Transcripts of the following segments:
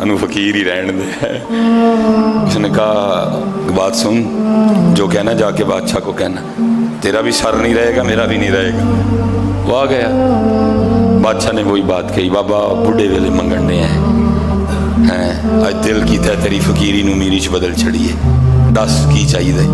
سانو فقیر ہی رہن دے. اس نے کہا بات سن, جو کہنا جا کے بادشاہ کو کہنا, تیرا بھی سر نہیں رہے گا میرا بھی نہیں رہے گا. وہ آ گیا. بادشاہ نے وہی بات کہی, بابا بڑھے ویلے منگنے ہیں, اج دل کیتا تیری فقیری نو میری چ بدل چھڑیے, دس کی چاہیے.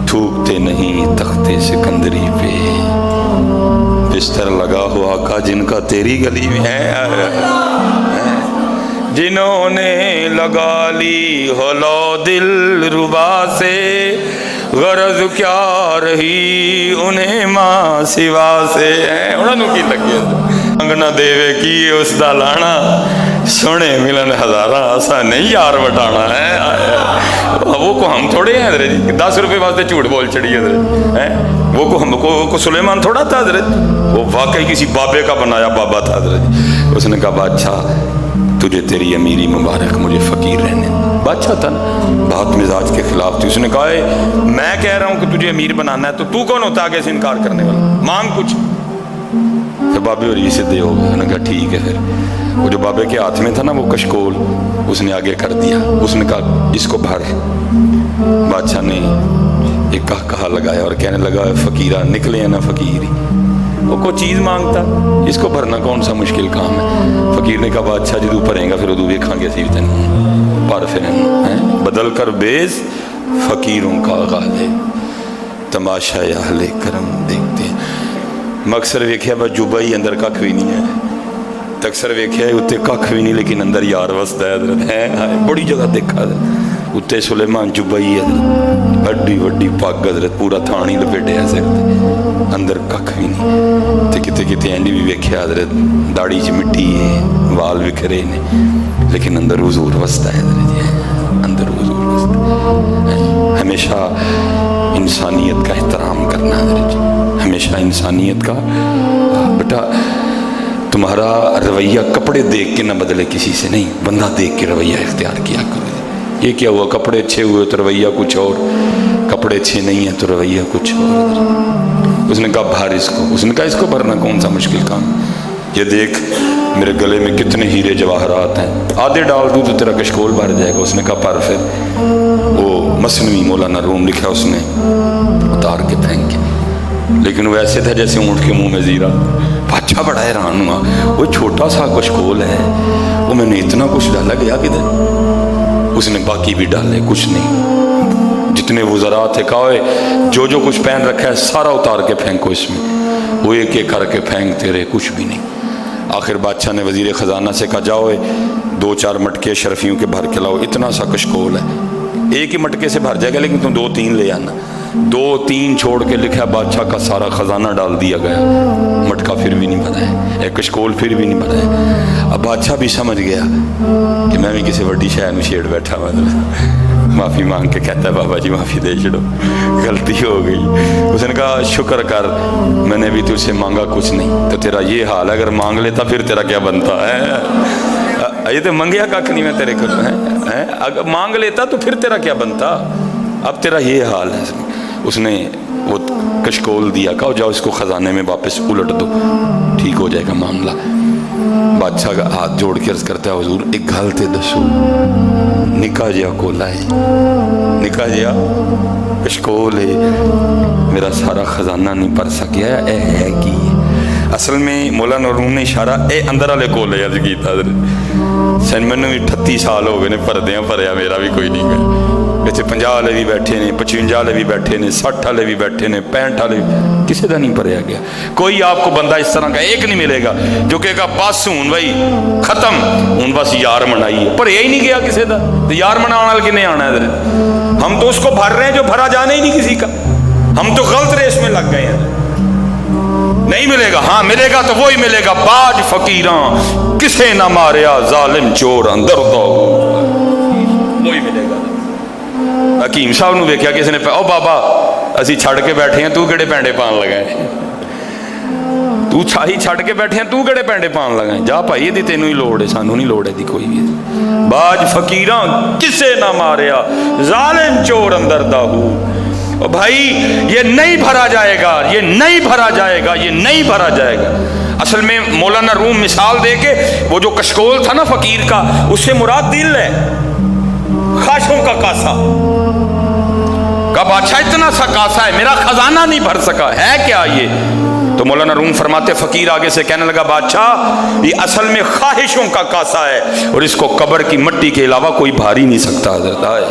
تھوکتے نہیں تختے سکندری پہ, بستر لگا ہوا کا جن کا تیری گلی میں ہے, جنہوں نے لگا لی ہو لو دل ربا سے, غرض کیا رہی انہیں ماں سوا سے. انہوں نے کی لگی انگنا دیوے کی اس دا لانا, سونے ملن ہزاراں اسا نہیں یار وٹانا ہے. وہ کو ہم تھوڑے ہیں حضرت جی, 10 روپے واسطے جھوٹ بول چڑی حضرت. وہ کو ہم کو سلیمان تھوڑا تھا حضرت, وہ واقعی کسی بابے کا بنایا بابا تھا حضرت. اس نے کہا بادشاہ تجھے تیری امیری مبارک, مجھے فقیر رہنے. بادشاہ تھا نا, بات مزاج کے خلاف تھی. اس نے کہا میں کہہ رہا ہوں کہ تجھے امیر بنانا ہے تو کون ہوتا آگے سے انکار کرنے والا, مانگ کچھ. پھر بابے اور یہ سدھے ہو گئے. انہوں نے کہا ٹھیک ہے. پھر وہ جو بابے کے ہاتھ میں تھا نا وہ کشکول, اس نے آگے کر دیا. اس نے کہا اس کو بھر. بادشاہ نے ایک کہا لگایا اور کہنے لگا فقیرہ نکلے ہیں نا فقیر ہی, وہ کوئی چیز مانگتا, اس کو بھرنا کون سا مشکل کام ہے. فقیر نے کہا بادشاہ جدو بھریں گا پھر ادو دیکھاں گے اسی بھی تین پر پھر بدل کر بیز فقیروں کا غالب, تماشا اہل کرم دیکھتے ہیں. مکسر ویکھیا بس جوبا ہی اندر کھ بھی نہیں ہے, تکسر ویکھیا اتنے کھ بھی نہیں لیکن اندر یار وستا ہے حضرت. ہے بڑی جگہ دیکھا حضرت, اتنے سلیمان جوبا ہی حضرت, بڑی وڈی پگ حضرت, پورا تھان ہی لپیٹیا سر, اندر کھ بھی نہیں. تے کتے کتے اینڈی بھی ویکھیا حضرت, داڑھی چ مٹی ہے, وال وکھرے نے, لیکن اندر حضور وستا ہے حضرت جی, اندر حضور وستا ہے. ہمیشہ انسانیت کا احترام کرنا حضرت جی, ہمیشہ انسانیت کا. بیٹا تمہارا رویہ کپڑے دیکھ کے نہ بدلے کسی سے نہیں, بندہ دیکھ کے رویہ اختیار کیا کرو. یہ کیا ہوا, کپڑے اچھے ہوئے تو رویہ کچھ اور, کپڑے اچھے نہیں ہیں تو رویہ کچھ اور. اس نے کہا بھر اس کو. اس نے کہا اس کو بھرنا کون سا مشکل کام, یہ دیکھ میرے گلے میں کتنے ہیرے جواہرات ہیں, آدھے ڈال دوں تو تیرا کشکول بھر جائے گا. اس نے کہا پر. پھر وہ مثنوی مولانا روم لکھا اس نے اتار کے پھینک کے, لیکن وہ ایسے تھا جیسے اونٹ کے منہ میں زیرہ. بادشاہ بڑا حیران ہوا, وہ چھوٹا سا کشکول ہے, وہ میں نے اتنا کچھ ڈالا گیا کدھر. اس نے باقی بھی ڈالے, کچھ نہیں. جتنے وزراء تھے کہا جو کچھ پہن رکھا ہے سارا اتار کے پھینکو اس میں. وہ ایک ایک کر کے پھینکتے رہے, کچھ بھی نہیں. آخر بادشاہ نے وزیر خزانہ سے کہا جاؤ 2-4 مٹکے شرفیوں کے بھر کے لاؤ, اتنا سا کشکول ہے, ایک ہی مٹکے سے بھر جائے گا لیکن تم 2-3 لے آنا. 2-3 چھوڑ کے لکھا بادشاہ کا سارا خزانہ ڈال دیا گیا, مٹکا پھر بھی نہیں بھرا ہے, ایک کشکول پھر بھی نہیں بھرا ہے. اب بادشاہ بھی سمجھ گیا کہ میں بھی کسی بڑی شہر میں چھیڑ بیٹھا ہوا, معافی مانگ کے کہتا ہے بابا جی معافی دے چھڑو, غلطی ہو گئی. اس نے کہا شکر کر, میں نے بھی تجھ سے مانگا کچھ نہیں, تو تیرا یہ حال ہے, اگر مانگ لیتا پھر تیرا کیا بنتا ہے. یہ تو منگیا کھ نہیں میں تیرے کو, اگر مانگ لیتا تو پھر تیرا کیا بنتا, اب تیرا یہ حال ہے. اس نے وہ کشکول دیا, کہا جاؤ اس کو خزانے میں واپس الٹ دو, ٹھیک ہو جائے گا معاملہ. بادشاہ کا ہاتھ جوڑ کے عرض کرتا ہے حضور ایک گل تے دسو, نکا جہا کولا ہے, نکا جہا کشکول ہے, میرا سارا خزانہ نہیں بھر سکیا, اے ہے کی. اصل میں مولانا روم نے اشارہ اے اندر والے کولے عرض کیتا حضرت. سن مینوں بھی 38 سال ہو گئے نے پردیاں بھریا, میرا بھی کوئی نہیں گیا. ایتھے 50 والے بھی بیٹھے نے, 55 والے بھی بیٹھے نے, 60 والے بھی بیٹھے نے, 65 والے بھی, کسی کا نہیں بھریا گیا. کوئی آپ کو بندہ اس طرح کا ایک نہیں ملے گا جو کہے گا بس ہوں بھائی ختم, ہوں بس یار منائیے, پر یہی نہیں گیا کسی کا. تو یار منانے والے کنے آنا ہے حضرت. ہم تو اس کو بھر رہے ہیں جو بھرا جانا ہی نہیں کسی کا, ہم تو غلط ریس میں لگ گئے ہیں. نہیں ملے گا, ہاں ملے گا تو وہی ملے گا, باج فقیراں کسے نہ ماریا ظالم چور اندر دو, وہی ملے گا. حکیم صاحب نو ویکھیا کسی نے, او بابا اسی چھڑ کے بیٹھے ہیں, تو کہڑے پینڈے پان لگائے, تو چھاہی چھڑ کے بیٹھے ہیں, تو کہڑے پینڈے پان لگائے, جا بھائی یہ تینوں ہی لوڑ ہے, سانو نہیں لوڑ ہے دی کوئی بھی. باج فقیراں کسے نہ ماریا ظالم چور اندر داہو. بھائی یہ نہیں بھرا جائے گا, یہ نہیں بھرا جائے گا, یہ نہیں بھرا جائے گا. اصل میں مولانا روم مثال دے کے وہ جو کشکول تھا نا فقیر کا، اس سے مراد دل ہے، خواہشوں کا کاسا. کہا بادشاہ اتنا سا کاسا ہے، میرا خزانہ نہیں بھر سکا، ہے کیا یہ؟ تو مولانا روم فرماتے فقیر آگے سے کہنے لگا بادشاہ یہ اصل میں خواہشوں کا کاسا ہے، اور اس کو قبر کی مٹی کے علاوہ کوئی بھار ہی نہیں سکتا. حضرت آئے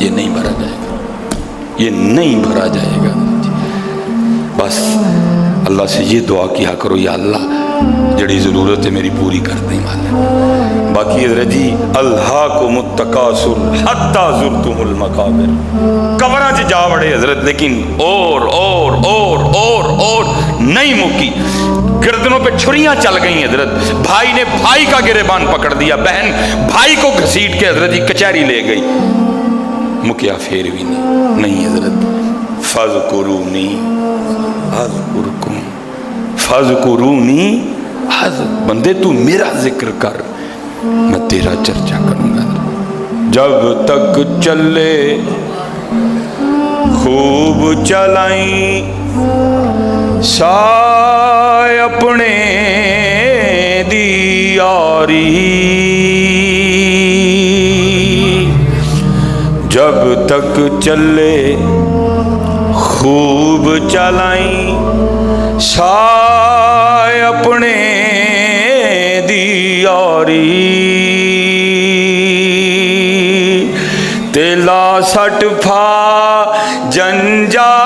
یہ نہیں بھرا جائے گا، یہ نہیں بھرا جائے گا. بس اللہ سے یہ دعا کیا کرو یا اللہ جڑی ضرورت ہے میری پوری کر دیں مالا. باقی حضرت جی الہاکم التکاثر حتی زرتم المقابر، قبراں چ جا وڑے حضرت، لیکن اور نہیں مکی. گردنوں پہ چھریاں چل گئیں حضرت، بھائی نے بھائی کا گریبان پکڑ دیا، بہن بھائی کو گھسیٹ کے حضرت جی کچہری لے گئی، مکیا پھر بھی نہیں حضرت. فاذکرونی اذکرکم فاذکرونی بندے تو میرا ذکر کر میں تیرا چرچا کروں گا. جب تک چلے خوب چلائیں سائے اپنے دیاری، جب تک چلے خوب چلائیں سائے اپنے دیاری، تیلا سٹ پھا جنجا